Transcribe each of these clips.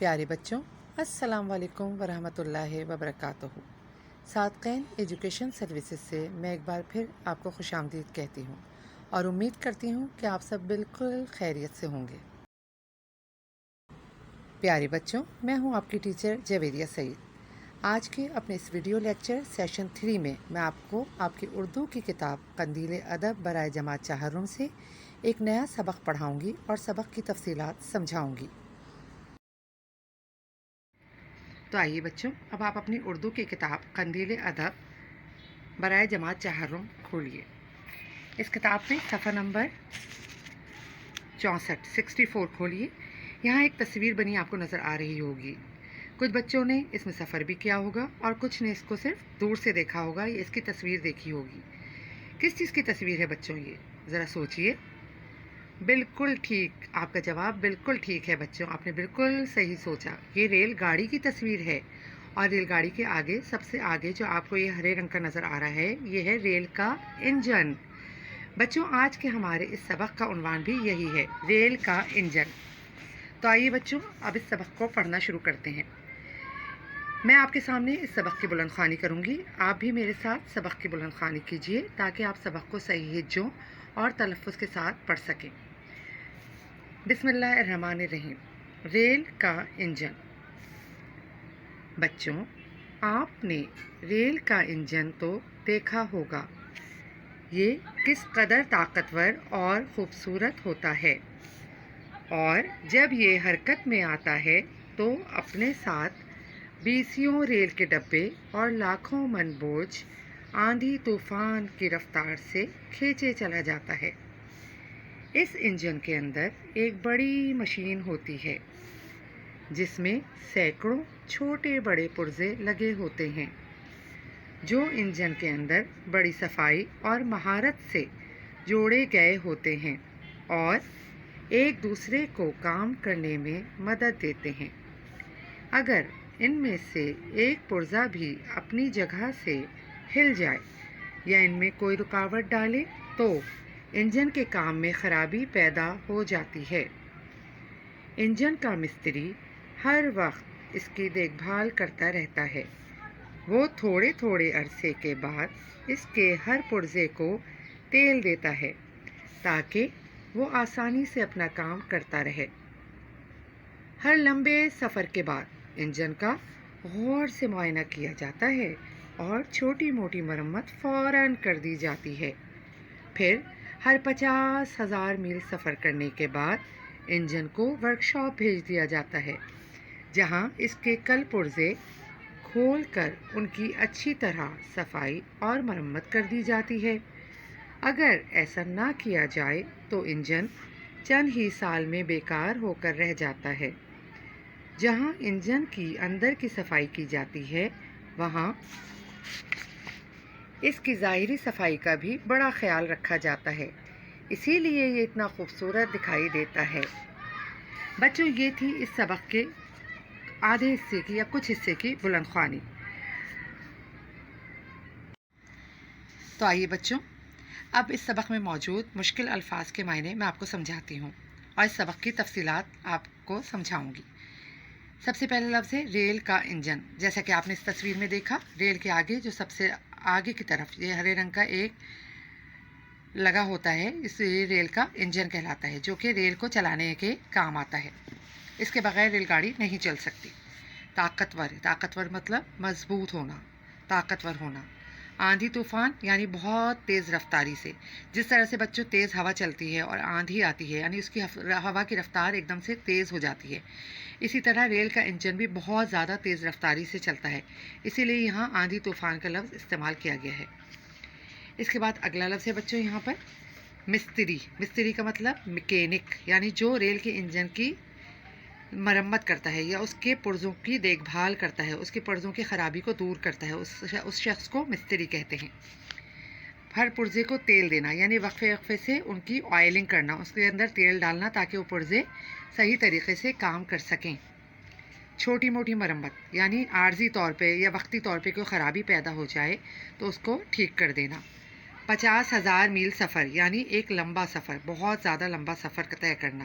پیارے بچوں، السلام علیکم ورحمۃ اللہ وبرکاتہ۔ صادقین ایجوکیشن سروسز سے میں ایک بار پھر آپ کو خوش آمدید کہتی ہوں اور امید کرتی ہوں کہ آپ سب بالکل خیریت سے ہوں گے۔ پیارے بچوں، میں ہوں آپ کی ٹیچر جویریہ سعید۔ آج کے اپنے اس ویڈیو لیکچر سیشن 3 میں میں آپ کو آپ کی اردو کی کتاب قندیل ادب برائے جماعت چہارم سے ایک نیا سبق پڑھاؤں گی اور سبق کی تفصیلات سمجھاؤں گی۔ تو آئیے بچوں، اب آپ اپنی اردو کی کتاب قندیل ادب برائے جماعت چہارم کھولیے۔ اس کتاب میں صفحہ نمبر 64 کھولیے۔ یہاں ایک تصویر بنی آپ کو نظر آ رہی ہوگی۔ کچھ بچوں نے اس میں سفر بھی کیا ہوگا اور کچھ نے اس کو صرف دور سے دیکھا ہوگا یا اس کی تصویر دیکھی ہوگی۔ کس چیز کی تصویر ہے بچوں یہ؟ ذرا سوچئے۔ بالکل ٹھیک، آپ کا جواب بالکل ٹھیک ہے بچوں، آپ نے بالکل صحیح سوچا۔ یہ ریل گاڑی کی تصویر ہے اور ریل گاڑی کے آگے سب سے آگے جو آپ کو یہ ہرے رنگ کا نظر آ رہا ہے یہ ہے ریل کا انجن۔ بچوں، آج کے ہمارے اس سبق کا عنوان بھی یہی ہے، ریل کا انجن۔ تو آئیے بچوں، اب اس سبق کو پڑھنا شروع کرتے ہیں۔ میں آپ کے سامنے اس سبق کی بلند خوانی کروں گی، آپ بھی میرے ساتھ سبق کی بلند خوانی کیجیے تاکہ آپ سبق کو صحیح ہجوں اور تلفظ کے ساتھ پڑھ سکیں۔ بسم اللہ الرحمن الرحیم۔ ریل کا انجن۔ بچوں، آپ نے ریل کا انجن تو دیکھا ہوگا، یہ کس قدر طاقتور اور خوبصورت ہوتا ہے، اور جب یہ حرکت میں آتا ہے تو اپنے ساتھ بیسیوں ریل کے ڈبے اور لاکھوں من بوجھ آندھی طوفان کی رفتار سے کھینچے چلا جاتا ہے۔ اس انجن کے اندر ایک بڑی مشین ہوتی ہے جس میں سینکڑوں چھوٹے بڑے پرزے لگے ہوتے ہیں جو انجن کے اندر بڑی صفائی اور مہارت سے جوڑے گئے ہوتے ہیں اور ایک دوسرے کو کام کرنے میں مدد دیتے ہیں۔ اگر ان میں سے ایک پرزہ بھی اپنی جگہ سے ہل جائے یا ان میں کوئی رکاوٹ ڈالے تو انجن کے کام میں خرابی پیدا ہو جاتی ہے۔ انجن کا مستری ہر وقت اس کی دیکھ بھال کرتا رہتا ہے۔ وہ تھوڑے تھوڑے عرصے کے بعد اس کے ہر پرزے کو تیل دیتا ہے تاکہ وہ آسانی سے اپنا کام کرتا رہے۔ ہر لمبے سفر کے بعد انجن کا غور سے معائنہ کیا جاتا ہے اور چھوٹی موٹی مرمت فوراً کر دی جاتی ہے۔ پھر ہر 50,000 میل سفر کرنے کے بعد انجن کو ورکشاپ بھیج دیا جاتا ہے جہاں اس کے کل پرزے کھول کر ان کی اچھی طرح صفائی اور مرمت کر دی جاتی ہے۔ اگر ایسا نہ کیا جائے تو انجن چند ہی سال میں بیکار ہو کر رہ جاتا ہے۔ جہاں انجن کی اندر کی صفائی کی جاتی ہے وہاں اس کی ظاہری صفائی کا بھی بڑا خیال رکھا جاتا ہے، اسی لیے یہ اتنا خوبصورت دکھائی دیتا ہے۔ بچوں، یہ تھی اس سبق کے آدھے حصے کی یا کچھ حصے کی بلند خوانی۔ تو آئیے بچوں، اب اس سبق میں موجود مشکل الفاظ کے معنی میں آپ کو سمجھاتی ہوں اور اس سبق کی تفصیلات آپ کو سمجھاؤں گی۔ سب سے پہلا لفظ ہے ریل کا انجن۔ جیسا کہ آپ نے اس تصویر میں دیکھا، ریل کے آگے جو سب سے آگے کی طرف یہ ہرے رنگ کا ایک لگا ہوتا ہے، اس ریل کا انجن کہلاتا ہے جو کہ ریل کو چلانے کے کام آتا ہے۔ اس کے بغیر ریل گاڑی نہیں چل سکتی۔ طاقتور مطلب مضبوط ہونا، طاقتور ہونا۔ آندھی طوفان یعنی بہت تیز رفتاری سے، جس طرح سے بچوں تیز ہوا چلتی ہے اور آندھی آتی ہے یعنی اس کی ہوا کی رفتار ایک دم سے تیز ہو جاتی ہے، اسی طرح ریل کا انجن بھی بہت زیادہ تیز رفتاری سے چلتا ہے، اسی لیے یہاں آندھی طوفان کا لفظ استعمال کیا گیا ہے۔ اس کے بعد اگلا لفظ ہے بچوں یہاں پر مستری۔ مستری کا مطلب میکینک، یعنی جو ریل کے انجن کی مرمت کرتا ہے یا اس کے پرزوں کی دیکھ بھال کرتا ہے، اس کے پرزوں کی خرابی کو دور کرتا ہے، اس شخص کو مستری کہتے ہیں۔ ہر پرزے کو تیل دینا یعنی وقفے وقفے سے ان کی آئلنگ کرنا، اس کے اندر تیل ڈالنا تاکہ وہ پرزے صحیح طریقے سے کام کر سکیں۔ چھوٹی موٹی مرمت یعنی عارضی طور پہ یا وقتی طور پہ کوئی خرابی پیدا ہو جائے تو اس کو ٹھیک کر دینا۔ 50,000 میل سفر یعنی ایک لمبا سفر، بہت زیادہ لمبا سفر طے کرنا۔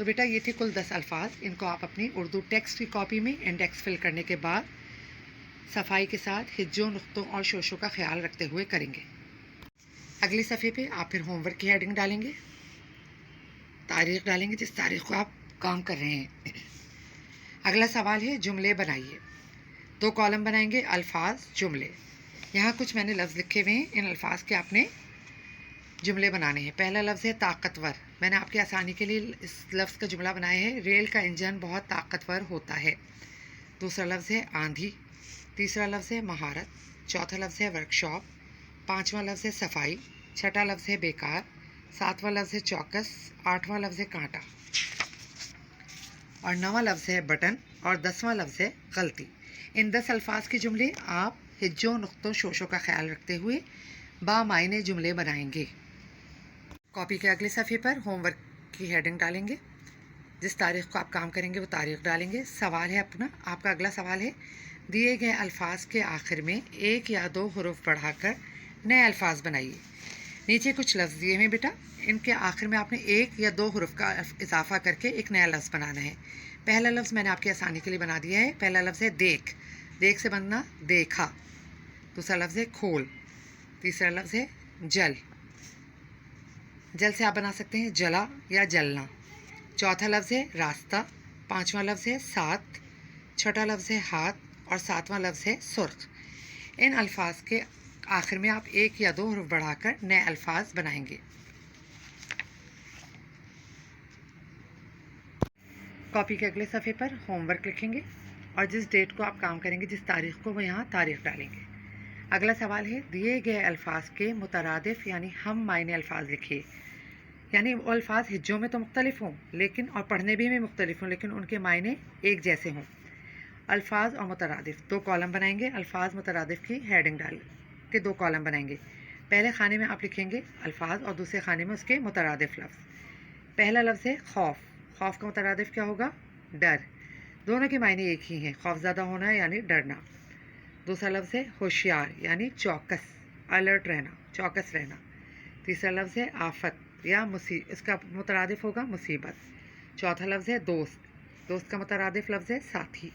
تو بیٹا یہ تھے کل 10 الفاظ، ان کو آپ اپنی اردو ٹیکسٹ کی کاپی میں انڈیکس فل کرنے کے بعد صفائی کے ساتھ ہجوں، نقطوں اور شوشوں کا خیال رکھتے ہوئے کریں گے۔ اگلے صفحے پہ آپ پھر ہوم ورک کی ہیڈنگ ڈالیں گے، تاریخ ڈالیں گے جس تاریخ کو آپ کام کر رہے ہیں۔ اگلا سوال ہے جملے بنائیے۔ 2 کالم بنائیں گے، الفاظ، جملے۔ یہاں کچھ میں نے لفظ لکھے ہوئے ہیں، ان الفاظ کے آپ نے جملے بنانے ہیں۔ پہلا لفظ ہے طاقتور، میں نے آپ کی آسانی کے لیے اس لفظ کا جملہ بنایا ہے، ریل کا انجن بہت طاقتور ہوتا ہے۔ دوسرا لفظ ہے آندھی، تیسرا لفظ ہے مہارت، چوتھا لفظ ہے ورکشاپ، پانچواں لفظ ہے صفائی، چھٹا لفظ ہے بیکار، ساتواں لفظ ہے چوکس، آٹھواں لفظ ہے کانٹا، اور نواں لفظ ہے بٹن، اور 10واں لفظ ہے غلطی۔ ان 10 الفاظ کے جملے آپ ہجوں، نقطوں، شوشوں کا خیال رکھتے ہوئے بامعنی جملے بنائیں گے۔ کاپی کے اگلے صفحے پر ہوم ورک کی ہیڈنگ ڈالیں گے، جس تاریخ کو آپ کام کریں گے وہ تاریخ ڈالیں گے۔ سوال ہے اپنا، آپ کا اگلا سوال ہے دیے گئے الفاظ کے آخر میں 1 یا 2 حروف بڑھا کر نئے الفاظ بنائیے۔ نیچے کچھ لفظ دیے ہیں بیٹا، ان کے آخر میں آپ نے 1 یا 2 حروف کا اضافہ کر کے ایک نیا لفظ بنانا ہے۔ پہلا لفظ میں نے آپ کی آسانی کے لیے بنا دیا ہے، پہلا لفظ ہے دیکھ، دیکھ سے بننا دیکھا۔ دوسرا لفظ ہے کھول، تیسرا لفظ ہے جل، جل سے آپ بنا سکتے ہیں جلا یا جلنا۔ چوتھا لفظ ہے راستہ، پانچواں لفظ ہے ساتھ، چھٹا لفظ ہے ہاتھ، اور ساتواں لفظ ہے سرخ۔ ان الفاظ کے آخر میں آپ 1 یا 2 حروف بڑھا کر نئے الفاظ بنائیں گے۔ کاپی کے اگلے صفحے پر ہوم ورک لکھیں گے، اور جس ڈیٹ کو آپ کام کریں گے، جس تاریخ کو، وہ یہاں تاریخ ڈالیں گے۔ اگلا سوال ہے دیے گئے الفاظ کے مترادف یعنی ہم معنی الفاظ لکھیے، یعنی وہ الفاظ ہجوں میں تو مختلف ہوں لیکن اور پڑھنے بھی مختلف ہوں لیکن ان کے معنی ایک جیسے ہوں۔ الفاظ اور مترادف 2 کالم بنائیں گے، الفاظ مترادف کی ہیڈنگ ڈال کے 2 کالم بنائیں گے۔ پہلے خانے میں آپ لکھیں گے الفاظ اور دوسرے خانے میں اس کے مترادف لفظ۔ پہلا لفظ ہے خوف، خوف کا مترادف کیا ہوگا؟ ڈر، دونوں کے معنی ایک ہی ہیں، خوف زدہ ہونا یعنی ڈرنا۔ دوسرا لفظ ہے ہوشیار یعنی چوکس، الرٹ رہنا، چوکس رہنا۔ تیسرا لفظ ہے آفت یا اس کا مترادف ہوگا مصیبت۔ چوتھا لفظ ہے دوست، دوست کا مترادف لفظ ہے ساتھی۔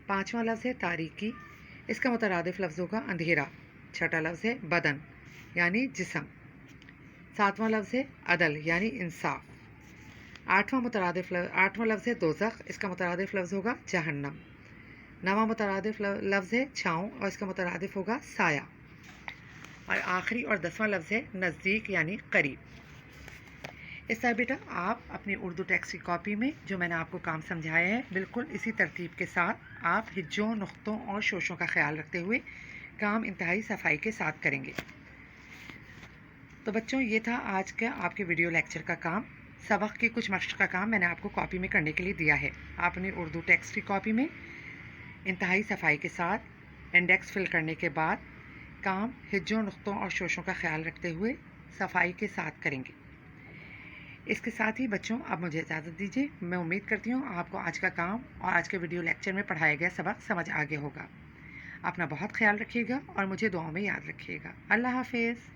پانچواں لفظ ہے تاریکی، اس کا مترادف لفظ ہوگا اندھیرا۔ چھٹا لفظ ہے بدن یعنی جسم۔ ساتواں لفظ ہے عدل یعنی انصاف۔ آٹھواں لفظ ہے دوزخ، اس کا مترادف لفظ ہوگا جہنم۔ نواں مترادف لفظ ہے چھاؤں، اور اس کا مترادف ہوگا سایہ۔ اور آخری اور 10واں لفظ ہے نزدیک یعنی قریب۔ اس طرح بیٹا آپ اپنی اردو ٹیکسٹ کی کاپی میں جو میں نے آپ کو کام سمجھایا ہے بالکل اسی ترتیب کے ساتھ آپ ہجوں، نقطوں اور شوشوں کا خیال رکھتے ہوئے کام انتہائی صفائی کے ساتھ کریں گے۔ تو بچوں یہ تھا آج کا آپ کے ویڈیو لیکچر کا کام، سبق کی کچھ مشق کا کام میں نے آپ کو کاپی میں کرنے کے لیے دیا ہے۔ آپ اپنی اردو ٹیکسٹ کی کاپی میں انتہائی صفائی کے ساتھ انڈیکس فل کرنے کے بعد کام ہجوں، نقطوں اور شوشوں کا خیال رکھتے ہوئے صفائی کے ساتھ کریں گے۔ اس کے ساتھ ہی بچوں اب مجھے اجازت دیجیے، میں امید کرتی ہوں آپ کو آج کا کام اور آج کے ویڈیو لیکچر میں پڑھایا گیا سبق سمجھ آ گیا ہوگا۔ اپنا بہت خیال رکھیے گا اور مجھے دعاؤں میں یاد رکھیے گا۔ اللہ حافظ۔